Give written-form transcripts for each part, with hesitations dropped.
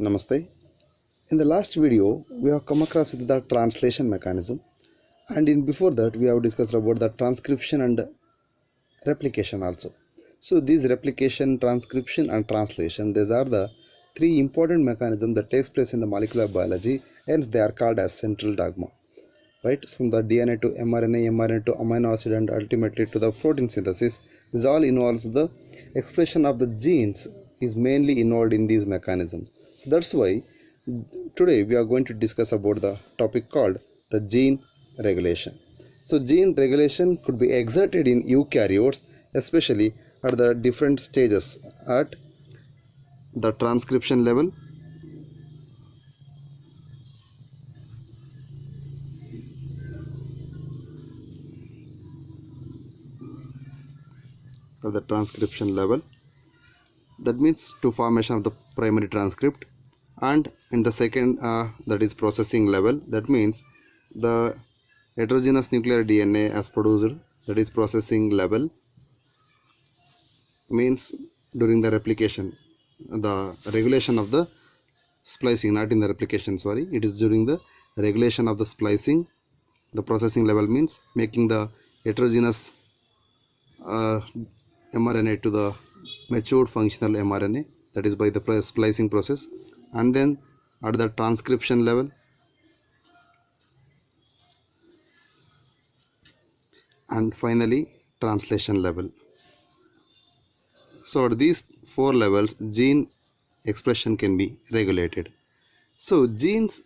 Namaste. In the last video, we have come across with the translation mechanism, and before that, we have discussed about the transcription and replication also. So, these replication, transcription, and translation, these are the three important mechanisms that takes place in the molecular biology, hence they are called as central dogma. Right, from the DNA to mRNA, mRNA to amino acid, and ultimately to the protein synthesis. This all involves the expression of the genes is mainly involved in these mechanisms. So that's why today we are going to discuss about the topic called the gene regulation. So gene regulation could be exerted in eukaryotes, especially at the different stages at the transcription level, that means to formation of the primary transcript, and in the second that is processing level, that means the heterogeneous nuclear DNA as produced, that is processing level, means during the replication, the regulation of the splicing, not in the replication, sorry, it is during the regulation of the splicing. The processing level means making the heterogeneous mRNA to the matured functional mRNA, that is by the splicing process. And then at the transcription level, and finally translation level. So at these four levels, gene expression can be regulated. So genes,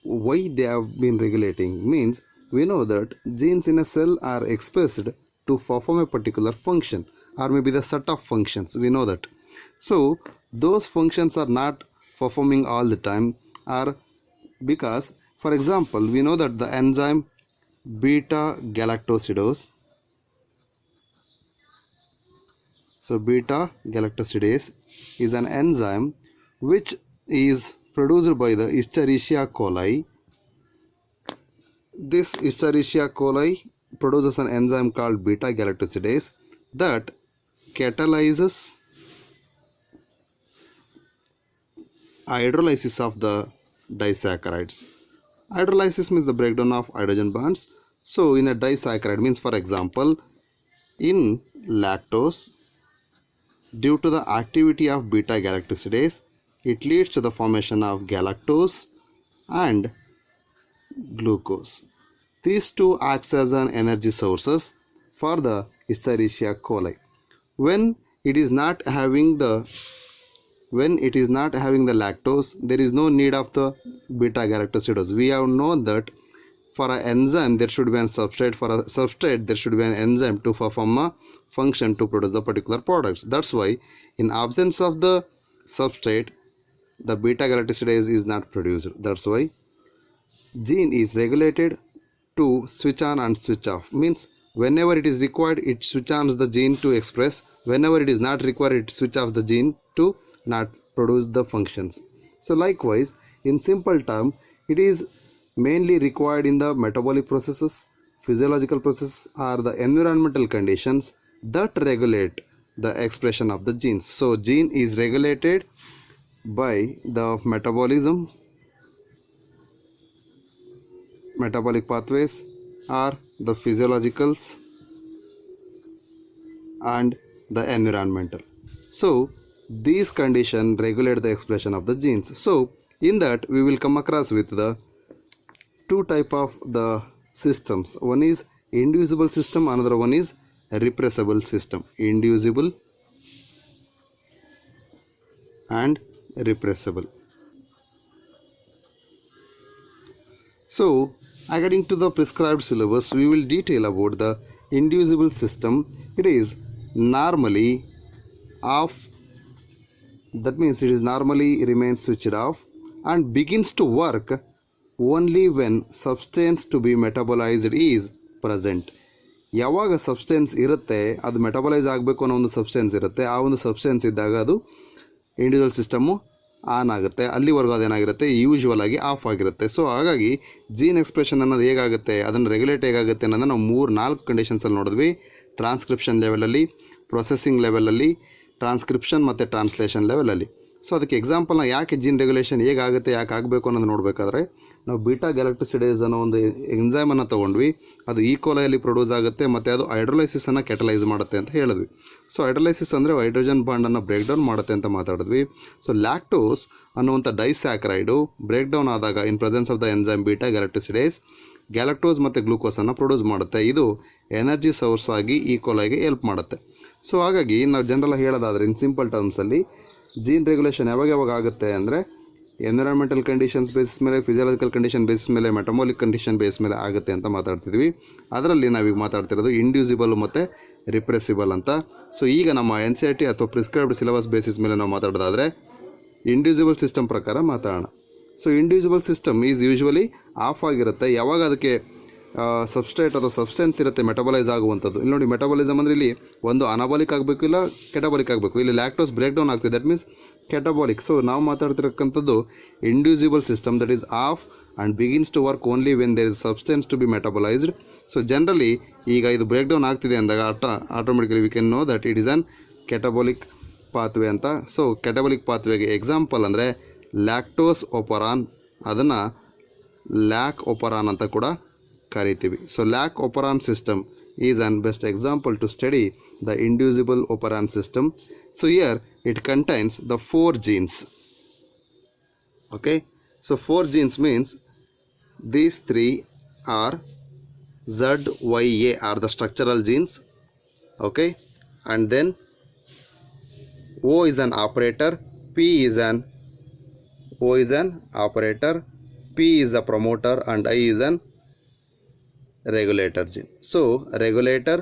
why they have been regulating means, we know that genes in a cell are expressed to perform a particular function, or maybe the set of functions, we know that. So those functions are not performing all the time, or because, for example, we know that the enzyme beta galactosidase, so beta galactosidase is an enzyme which is produced by the Escherichia coli. This Escherichia coli produces an enzyme called beta galactosidase that catalyzes hydrolysis of the disaccharides. Hydrolysis means the breakdown of hydrogen bonds. So in a disaccharide means, for example, in lactose, due to the activity of beta galactosidase, it leads to the formation of galactose and glucose. These two acts as an energy sources for the Escherichia coli. When it is not having the lactose, there is no need of the beta galactosidase. We have known that for an enzyme there should be a substrate, for a substrate there should be an enzyme to perform a function to produce the particular products. That's why in absence of the substrate, the beta galactosidase is not produced. That's why gene is regulated to switch on and switch off, means whenever it is required it switch on the gene to express, whenever it is not required it switch off the gene to not produce the functions. So likewise, in simple term, it is mainly required in the metabolic processes, physiological processes, or the environmental conditions that regulate the expression of the genes. So gene is regulated by the metabolism, metabolic pathways, or the physiologicals and the environmental. So these conditions regulate the expression of the genes. So in that we will come across with the two type of the systems. One is inducible system, another one is repressible system. Inducible and repressible. So according to the prescribed syllabus, we will detail about the inducible system. It is normally off, that means it is normally remains switched off and begins to work only when substance to be metabolized is present. ಯಾವಾಗ substance ಇರುತ್ತೆ, ಅದು metabolise ಆಗಬೇಕು ಅನ್ನೋ ಒಂದು substance ಇರುತ್ತೆ, ಆ ಒಂದು substance ಇದ್ದಾಗ ಅದು ಇಂಡಿವಿಜುವಲ್ ಸಿಸ್ಟಮು ಆನ್ ಆಗುತ್ತೆ, ಅಲ್ಲಿವರೆಗೂ ಅದೇನಾಗಿರುತ್ತೆ ಯೂಶುವಲ್ ಆಗಿ ಆಫ್ ಆಗಿರುತ್ತೆ. ಸೊ ಹಾಗಾಗಿ ಜೀನ್ ಎಕ್ಸ್ಪ್ರೆಷನ್ ಅನ್ನೋದು ಹೇಗಾಗುತ್ತೆ, ಅದನ್ನು ರೆಗ್ಯುಲೇಟ್ ಹೇಗಾಗುತ್ತೆ ಅನ್ನೋದನ್ನು ನಾವು 3-4 ಕಂಡೀಷನ್ಸಲ್ಲಿ ನೋಡಿದ್ವಿ. ಟ್ರಾನ್ಸ್ಕ್ರಿಪ್ಷನ್ ಲೆವೆಲಲ್ಲಿ, ಪ್ರೊಸೆಸಿಂಗ್ ಲೆವೆಲಲ್ಲಿ, ಟ್ರಾನ್ಸ್ಕ್ರಿಪ್ಷನ್ ಮತ್ತು ಟ್ರಾನ್ಸ್ಲೇಷನ್ ಲೆವೆಲಲ್ಲಿ. ಸೊ ಅದಕ್ಕೆ ಎಕ್ಸಾಂಪಲ್ನ ಯಾಕೆ ಜೀನ್ ರೆಗ್ಯುಲೇಷನ್ ಹೇಗಾಗುತ್ತೆ ಯಾಕೆ ಆಗಬೇಕು ಅನ್ನೋದು ನೋಡಬೇಕಾದ್ರೆ ನಾವು ಬೀಟಾ ಗ್ಯಾಲಕ್ಟೋಸಿಡೇಸ್ ಅನ್ನೋ ಒಂದು ಎಂಜೈಮನ್ನು ತೊಗೊಂಡ್ವಿ. ಅದು E.coliಯಲ್ಲಿ ಪ್ರೊಡ್ಯೂಸ್ ಆಗುತ್ತೆ ಮತ್ತು ಅದು ಹೈಡ್ರೋಲೈಸಿಸನ್ನು ಕೆಟಲೈಸ್ ಮಾಡುತ್ತೆ ಅಂತ ಹೇಳಿದ್ವಿ. ಸೊ ಹೈಡ್ರೋಲೈಸಿಸ್ ಅಂದರೆ ಹೈಡ್ರೋಜನ್ ಬಾಂಡನ್ನು ಬ್ರೇಕ್ ಡೌನ್ ಮಾಡುತ್ತೆ ಅಂತ ಮಾತಾಡಿದ್ವಿ. ಸೊ ಲ್ಯಾಕ್ಟೋಸ್ ಅನ್ನುವಂಥ ಡೈಸ್ಯಾಕ್ರೈಡು ಬ್ರೇಕ್ ಡೌನ್ ಆದಾಗ in presence of the enzyme beta galactosidase galactose ಮತ್ತು ಗ್ಲೂಕೋಸನ್ನು ಪ್ರೊಡ್ಯೂಸ್ ಮಾಡುತ್ತೆ. ಇದು ಎನರ್ಜಿ ಸೋರ್ಸ್ ಆಗಿ E.coliಗೆ ಹೆಲ್ಪ್ ಮಾಡುತ್ತೆ. ಸೊ ಹಾಗಾಗಿ ನಾವು ಜನರಲ್ ಹೇಳೋದಾದರೆ ಇನ್ ಸಿಂಪಲ್ ಟರ್ಮ್ಸಲ್ಲಿ ಜೀನ್ ರೆಗ್ಯುಲೇಷನ್ ಯಾವಾಗ ಆಗುತ್ತೆ ಅಂದರೆ ಎನ್ವಿರಾನ್ಮೆಂಟಲ್ ಕಂಡೀಷನ್ಸ್ ಬೇಸಿಸ್ ಮೇಲೆ, ಫಿಸಿಯಾಲಜಿಕಲ್ ಕಂಡೀಷನ್ ಬೇಸಿಸ್ ಮೇಲೆ, ಮೆಟಮಾಲಿಕ್ ಕಂಡೀಷನ್ ಬೇಸ್ ಮೇಲೆ ಆಗುತ್ತೆ ಅಂತ ಮಾತಾಡ್ತಿದ್ವಿ. ಅದರಲ್ಲಿ ನಾವೀಗ ಮಾತಾಡ್ತಿರೋದು ಇಂಡ್ಯೂಸಿಬಲ್ ಮತ್ತು ರಿಪ್ರೆಸಿಬಲ್ ಅಂತ. ಸೊ ಈಗ ನಮ್ಮ NCERT ಅಥವಾ ಪ್ರಿಸ್ಕ್ರೈಬ್ಡ್ ಸಿಲೆಬಸ್ ಬೇಸಿಸ್ ಮೇಲೆ ನಾವು ಮಾತಾಡೋದಾದರೆ ಇಂಡ್ಯೂಸಿಬಲ್ ಸಿಸ್ಟಮ್ ಪ್ರಕಾರ ಮಾತಾಡೋಣ. So inducible system is usually off ಆಗಿರುತ್ತೆ ಯಾವಾಗ ಅದಕ್ಕೆ ಸಬ್ಸ್ಟ್ರೇಟ್ ಅಥವಾ ಸಬ್ಸ್ಟೆನ್ಸ್ ಇರುತ್ತೆ ಮೆಟಬಲೈಸ್ ಆಗುವಂಥದ್ದು. ಇಲ್ಲಿ ನೋಡಿ, ಮೆಟಬಲಿಸಮ್ ಅಂದರೆ ಇಲ್ಲಿ ಒಂದು ಅನಾಬಾಲಿಕ್ ಆಗಬೇಕು ಇಲ್ಲ ಕೆಟಬಾಲಿಕ್ ಆಗಬೇಕು. ಇಲ್ಲಿ ಲ್ಯಾಕ್ಟೋಸ್ ಬ್ರೇಕ್ ಡೌನ್ ಆಗ್ತಿದೆ, ದಟ್ ಮೀನ್ಸ್ ಕೆಟಬಾಲಿಕ್. ಸೊ ನಾವು ಮಾತಾಡ್ತಿರಕ್ಕಂಥದ್ದು inducible system that is off and begins to work only when there is substance to be metabolised. So generally ಈಗ ಇದು ಬ್ರೇಕ್ ಡೌನ್ ಆಗ್ತಿದೆ ಅಂದಾಗ automatically we can know that it is on catabolic pathway ಅಂತ. So catabolic ಪಾತ್ವೇಗೆ example ಅಂದರೆ lactose operon, ಅದನ್ನು lac operon ಅಂತ ಕೂಡ ಕರಿತೀವಿ. So lac operon system is on best example to study the inducible operon system. So here it contains the 4 genes. Okay, so 4 genes means these 3 are ZYA are the structural genes. Okay, and then O is an operator, O is an operator, P is a promoter, and I is an regulator gene. So regulator,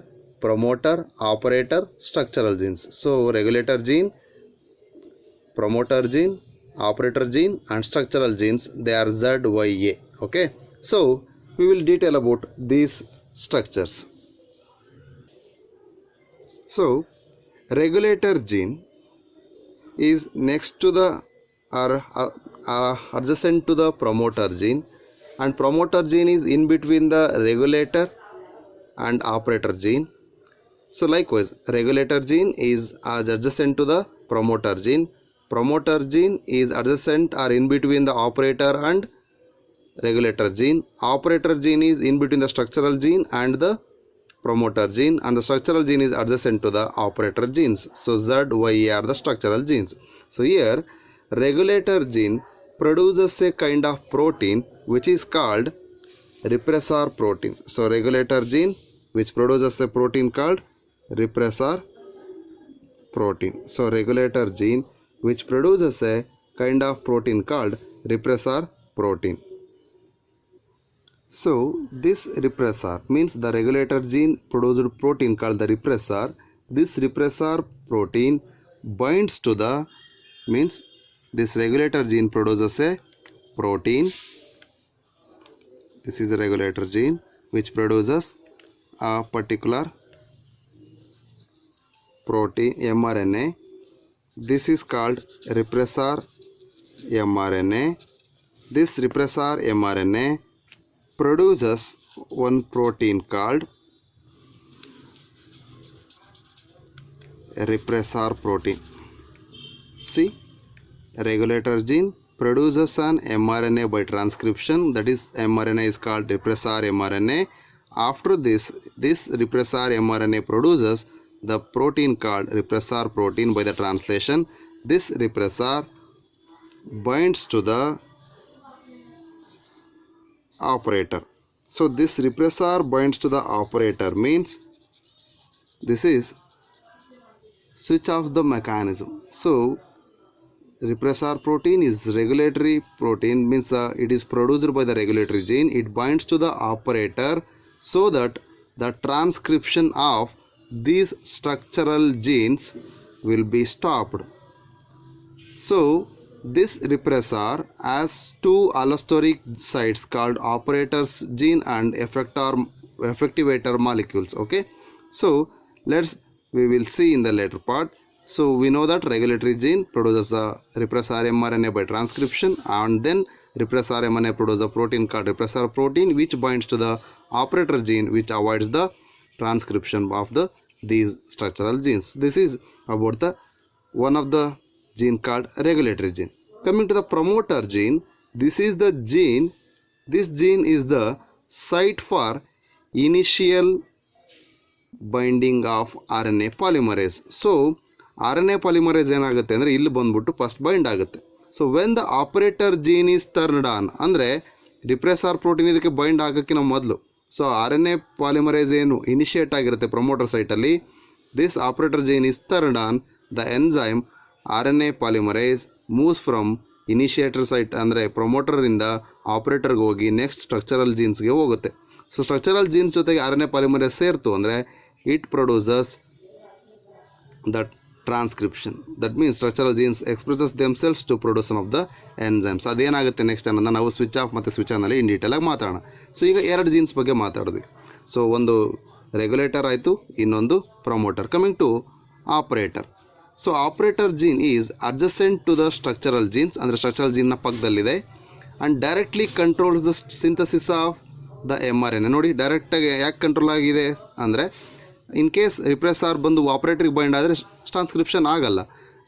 promoter, operator, structural genes. So regulator gene, promoter gene, operator gene and structural genes, they are ZYA. Okay, so we will detail about these structures. So regulator gene is next to the or adjacent to the promoter gene, and promoter gene is in between the regulator and operator gene. So likewise regulator gene is adjacent to the promoter gene. Promoter gene is adjacent or in between the operator and regulator gene. Operator gene is in between the structural gene and the promoter gene, and the structural gene is adjacent to the operator genes. So ZYA are the structural genes. So here regulator gene produces a kind of protein which is called repressor protein. So regulator gene which produces a protein called repressor protein. So regulator gene which produces a kind of protein called repressor protein. So this repressor means the regulator gene produced protein called the repressor. This repressor protein binds to the, means this regulator gene produces a protein. This is a regulator gene which produces a particular protein mRNA. This is called repressor mRNA. This repressor mRNA produces one protein called repressor protein. See, regulator gene produces an mRNA by transcription, that is mRNA is called repressor mRNA. After this repressor mRNA produces the protein called repressor protein by the translation. This repressor binds to the operator. So this repressor binds to the operator means this is switch off the mechanism. So repressor protein is regulatory protein, means it is produced by the regulatory gene. It binds to the operator so that the transcription of these structural genes will be stopped. So this repressor has 2 allosteric sites called operators gene and effectivator molecules. Okay, so we will see in the later part. So we know that regulatory gene produces a repressor mRNA by transcription, and then repressor mRNA produces a protein called repressor protein which binds to the operator gene which avoids the transcription of these structural genes. This is about the one of the gene called regulatory gene. Coming to the promoter gene, this is the gene, this gene is the site for initial binding of RNA polymerase. So RNA polymerase ಏನಾಗುತ್ತೆ ಅಂದರೆ ಇಲ್ಲಿ ಬಂದ್ಬಿಟ್ಟು first bind ಆಗುತ್ತೆ. So when the operator gene is turned on, ಅಂದರೆ repressor protein ಇದಕ್ಕೆ bind ಆಗೋಕ್ಕಿಂತ ಮೊದಲು, so RNA polymerase ಏನು ಇನಿಷಿಯೇಟ್ ಆಗಿರುತ್ತೆ ಪ್ರಮೋಟರ್ ಸೈಟಲ್ಲಿ, this operator gene is turned on, the enzyme RNA polymerase moves from initiator site ಅಂದರೆ ಪ್ರಮೋಟರಿಂದ ಆಪರೇಟರ್ಗೆ ಹೋಗಿ ನೆಕ್ಸ್ಟ್ ಸ್ಟ್ರಕ್ಚರಲ್ ಜೀನ್ಸ್ಗೆ ಹೋಗುತ್ತೆ. ಸೊ ಸ್ಟ್ರಕ್ಚರಲ್ ಜೀನ್ಸ್ ಜೊತೆಗೆ RNA ಪಾಲಿಮರೇಸ್ ಸೇರ್ತು ಅಂದರೆ it produces the transcription. That means structural genes expresses themselves to produce some of the enzymes. ಅದೇನಾಗುತ್ತೆ ನೆಕ್ಸ್ಟ್ ಅನ್ನೋದನ್ನ ನಾವು ಸ್ವಿಚ್ ಆಫ್ ಮತ್ತು ಸ್ವಿಚ್ ಆನಲ್ಲಿ ಇನ್ ಡೀಟೇಲ್ ಆಗಿ ಮಾತಾಡೋಣ. ಸೊ ಈಗ ಎರಡು ಜೀನ್ಸ್ ಬಗ್ಗೆ ಮಾತಾಡಿದ್ವಿ. ಸೊ ಒಂದು ರೆಗ್ಯುಲೇಟರ್ ಆಯಿತು, ಇನ್ನೊಂದು promoter. Coming to operator. So operator gene is adjacent to the structural genes, ಅಂದರೆ ಸ್ಟ್ರಕ್ಚರಲ್ ಜೀನ್ನ ಪಕ್ಕದಲ್ಲಿದೆ, and directly controls the synthesis of the mRNA. ನೋಡಿ ಡೈರೆಕ್ಟಾಗಿ ಯಾಕೆ ಕಂಟ್ರೋಲ್ ಆಗಿದೆ ಅಂದರೆ, ಇನ್ ಕೇಸ್ ರಿಪ್ರೆಸರ್ ಬಂದು ಆಪರೇಟ್ರಿಗೆ ಬೈಂಡ್ ಆದರೆ ಟ್ರಾನ್ಸ್ಕ್ರಿಪ್ಷನ್ ಆಗಲ್ಲ,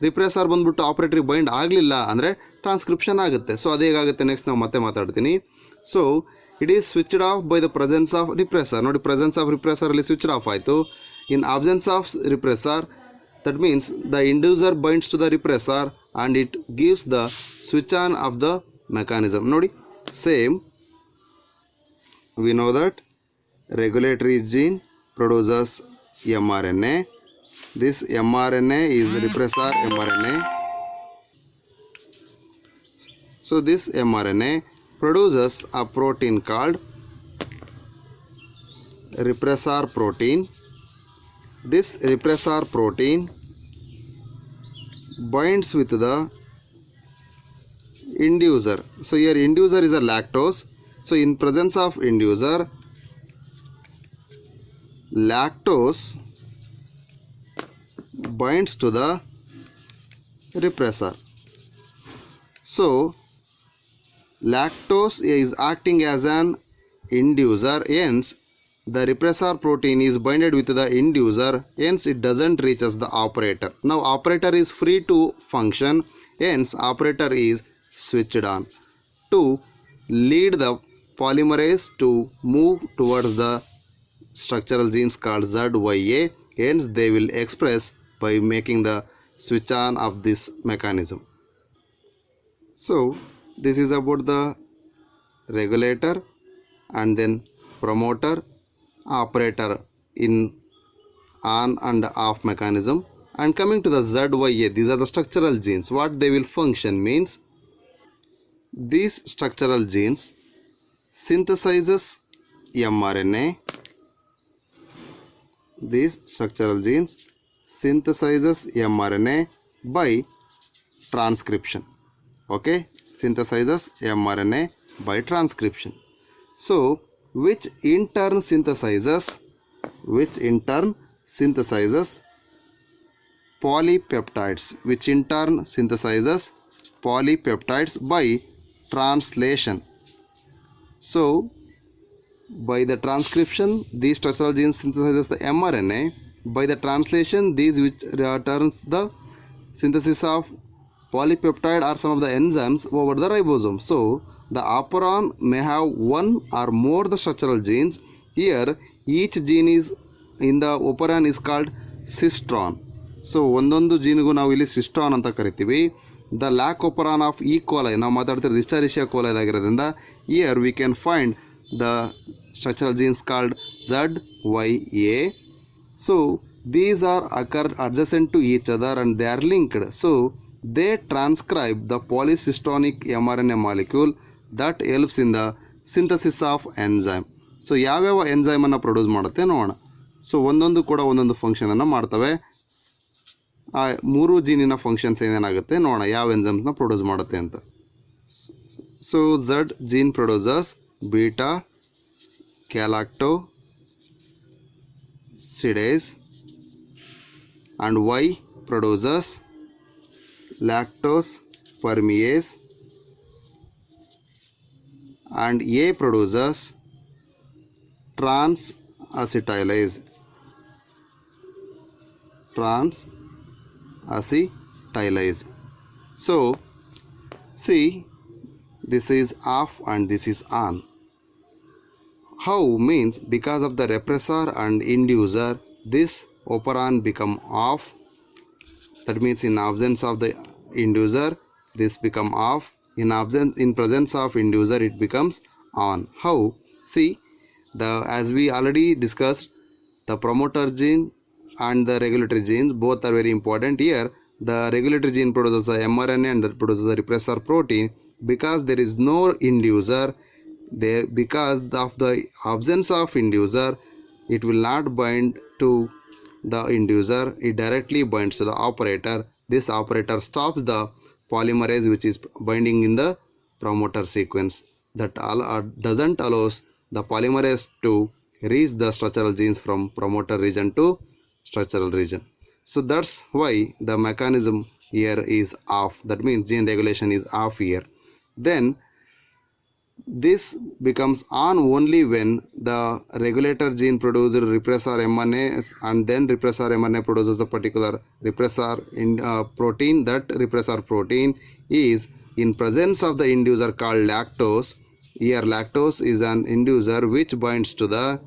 ರಿಪ್ರೆಸರ್ ಬಂದುಬಿಟ್ಟು ಆಪರೇಟ್ರಿಗೆ ಬೈಂಡ್ ಆಗಲಿಲ್ಲ ಅಂದರೆ ಟ್ರಾನ್ಸ್ಕ್ರಿಪ್ಷನ್ ಆಗುತ್ತೆ. ಸೊ ಅದೇಗಾಗುತ್ತೆ ನೆಕ್ಸ್ಟ್ ನಾವು ಮತ್ತೆ ಮಾತಾಡ್ತೀನಿ. So it is switched off by the presence of repressor. ನೋಡಿ ಪ್ರೆಸೆನ್ಸ್ ಆಫ್ ರಿಪ್ರೆಸರಲ್ಲಿ ಸ್ವಿಚ್ಡ್ ಆಫ್ ಆಯಿತು. In absence of repressor, that means the inducer binds to the repressor and it gives the switch on of the mechanism. ನೋಡಿ same, we know that regulatory gene produces mRNA. This mRNA is the repressor mRNA. So this mRNA produces a protein called repressor protein. This repressor protein binds with the inducer. So here inducer is a lactose. So in presence of inducer, lactose binds to the repressor. So lactose is acting as an inducer, hence the repressor protein is binded with the inducer, hence it doesn't reach the operator. Now operator is free to function, hence operator is switched on to lead the polymerase to move towards the structural genes called ZYA, hence they will express by making the switch on of this mechanism. So this is about the regulator and then promoter, operator in on and off mechanism. And coming to the ZYA, these are the structural genes. What they will function means, these structural genes synthesizes mRNA. These structural genes synthesizes mRNA by transcription. Okay, synthesizes mRNA by transcription. So which in turn synthesizes polypeptides, which in turn synthesizes polypeptides by translation. So by the transcription, these structural genes synthesizes the mRNA. By the translation, these which returns the synthesis of polypeptide or some of the enzymes over the ribosome. So the Operon may have one or more the structural genes. Here each gene is in the Operon is called cistron. So ಒಂದೊಂದು ಜೀನಿಗೂ ನಾವು ಇಲ್ಲಿ ಸಿಸ್ಟ್ರಾನ್ ಅಂತ ಕರಿತೀವಿ. The lac operon of E.coli, ನಾವು ಮಾತಾಡ್ತಿರೋದು Escherichia coli ಆಗಿರೋದ್ರಿಂದ here we can find the structural genes called ZYA. So these are occur adjacent to each other and they are linked. So they transcribe the polycistronic mRNA molecule that helps in the synthesis of enzyme. So ಯಾವ್ಯಾವ enzyme ಅನ್ನು produce ಮಾಡುತ್ತೆ ನೋಡೋಣ. So ಒಂದೊಂದು ಕೂಡ ಒಂದೊಂದು ಫಂಕ್ಷನನ್ನು ಮಾಡ್ತವೆ. ಆ ಮೂರು ಜೀನಿನ ಫಂಕ್ಷನ್ಸ್ ಏನೇನಾಗುತ್ತೆ ನೋಡೋಣ, ಯಾವ ಎಂಜೈಮ್ಸ್ನ ಪ್ರೊಡ್ಯೂಸ್ ಮಾಡುತ್ತೆ ಅಂತ. So Z gene produces beta galactosidase and Y produces lactose permease and A produces transacetylase. So see, this is off and this is on. How means because of the repressor and inducer, this operon become off. That means in absence of the inducer, this become off. In presence of inducer, it becomes on. How? See, as we already discussed, the promoter gene and the regulatory genes both are very important. Here the regulatory gene produces a mRNA and that produces a repressor protein. Because there is no inducer there, because of the absence of inducer, it will not bind to the inducer, it directly binds to the operator. This operator stops the polymerase which is binding in the promoter sequence. That doesn't allows the polymerase to reach the structural genes from promoter region to structural region. So that's why the mechanism here is off. That means gene regulation is off here. Then this becomes on only when the regulator gene produces repressor mRNA, and then repressor mRNA produces a particular repressor protein. That repressor protein is in presence of the inducer called lactose. Here lactose is an inducer which binds to the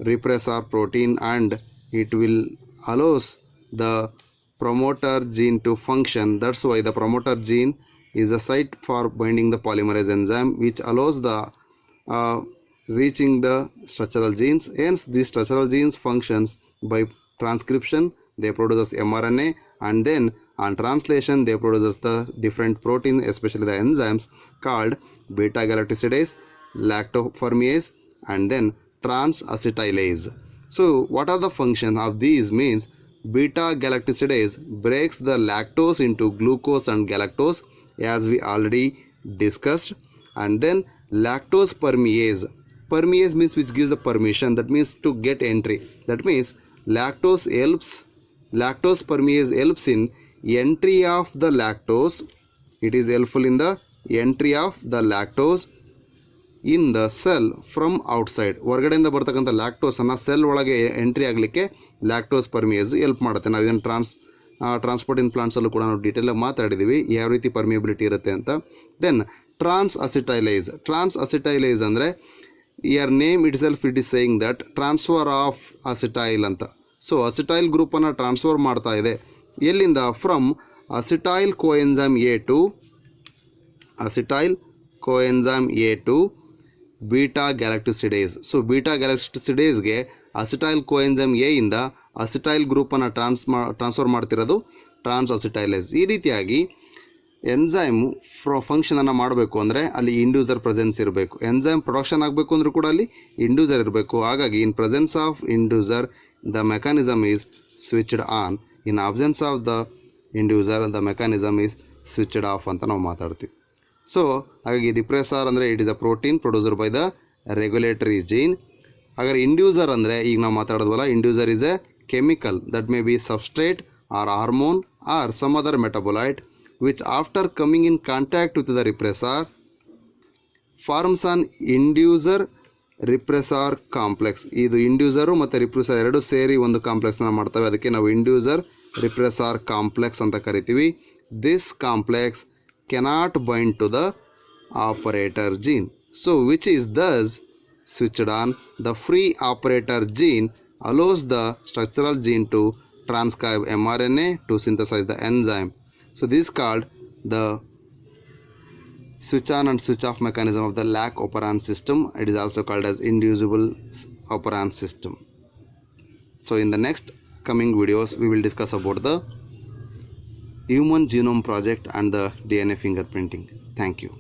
repressor protein, and it will allows the promoter gene to function. That's why the promoter gene is a site for binding the polymerase enzyme, which allows the reaching the structural genes. Hence these structural genes functions by transcription. They produce mRNA, and then on translation they produce the different protein, especially the enzymes called beta galactosidase, lactofermase, and then transacetylase. So what are the functions of these? Means beta galactosidase breaks the lactose into glucose and galactose, as we already discussed. And then lactose permease means which gives the permission, that means to get entry. That means lactose permease helps in entry of the lactose. It is helpful in the entry of the lactose in the cell from outside. ಹೊರಗಡೆಯಿಂದ ಬರ್ತಕ್ಕಂಥ lactose ಅನ್ನು cell ಒಳಗೆ entry ಆಗಲಿಕ್ಕೆ lactose ಪರ್ಮಿಯೇಸ್ help ಮಾಡುತ್ತೆ. ನಾವು ಇದನ್ನು transport ಇನ್ ಪ್ಲಾಂಟ್ಸಲ್ಲೂ ಕೂಡ ನಾವು ಡೀಟೇಲಾಗಿ ಮಾತಾಡಿದ್ದೀವಿ ಯಾವ ರೀತಿ ಪರ್ಮಿಯಬಿಲಿಟಿ ಇರುತ್ತೆ ಅಂತ. ದೆನ್ ಟ್ರಾನ್ಸ್ಅಸಿಟೈಲೇಸ್ ಅಂದರೆ here name itself it is saying that transfer of acetyl ಅಂತ. ಸೊ ಅಸಿಟೈಲ್ ಗ್ರೂಪನ್ನು ಟ್ರಾನ್ಸ್ಫರ್ ಮಾಡ್ತಾ ಇದೆ ಎಲ್ಲಿಂದ? From acetyl coenzyme A to beta galactosidase. So beta ಗ್ಯಾಲಕ್ಟೋಸಿಡೇಸ್ಗೆ ಅಸಿಟೈಲ್ ಕೋಎನ್ಜೈಮ್ ಎ ಇಂದ ಅಸಿಟೈಲ್ ಗ್ರೂಪನ್ನು ಟ್ರಾನ್ಸ್ಫರ್ ಮಾಡ್ತಿರೋದು ಟ್ರಾನ್ಸ್ಅಸಿಟೈಲೇಸ್. ಈ ರೀತಿಯಾಗಿ ಎಂಜೈಮ್ ಫಂಕ್ಷನನ್ನು ಮಾಡಬೇಕು ಅಂದರೆ ಅಲ್ಲಿ ಇಂಡ್ಯೂಸರ್ ಪ್ರೆಸೆನ್ಸ್ ಇರಬೇಕು. ಎಂಜೈಮ್ ಪ್ರೊಡಕ್ಷನ್ ಆಗಬೇಕು ಅಂದರೂ ಕೂಡ ಅಲ್ಲಿ ಇಂಡ್ಯೂಸರ್ ಇರಬೇಕು. ಹಾಗಾಗಿ in presence of inducer the mechanism is switched on. In absence of the inducer the mechanism is switched off ಅಂತ ನಾವು ಮಾತಾಡ್ತೀವಿ. ಸೊ ಹಾಗಾಗಿ ರಿಪ್ರೆಸರ್ ಅಂದರೆ it is a protein producer by the regulatory gene. ಹಾಗಾದ್ರೆ inducer ಅಂದರೆ ಈಗ ನಾವು ಮಾತಾಡೋದ್ವಲ್ಲ, inducer is a chemical that may be substrate or hormone or some other metabolite which after coming in contact with the repressor forms an inducer repressor complex. ಇದು inducer ಮತ್ತು regressor ಎರಡು ಸೇರಿ ಒಂದು ಕಾಂಪ್ಲೆಕ್ಸ್ನ ಮಾಡ್ತವೆ. ಅದಕ್ಕೆ ನಾವು ಇಂಡ್ಯೂಸರ್ ರಿಪ್ರೆಸರ್ ಕಾಂಪ್ಲೆಕ್ಸ್ ಅಂತ ಕರಿತೀವಿ. This complex cannot bind to the operator gene, so which is thus switched on. The free operator gene allows the structural gene to transcribe mRNA to synthesize the enzyme. So this is called the switch on and switch off mechanism of the lac operon system. It is also called as inducible operon system. So in the next coming videos we will discuss about the Human Genome Project and the DNA fingerprinting. Thank you.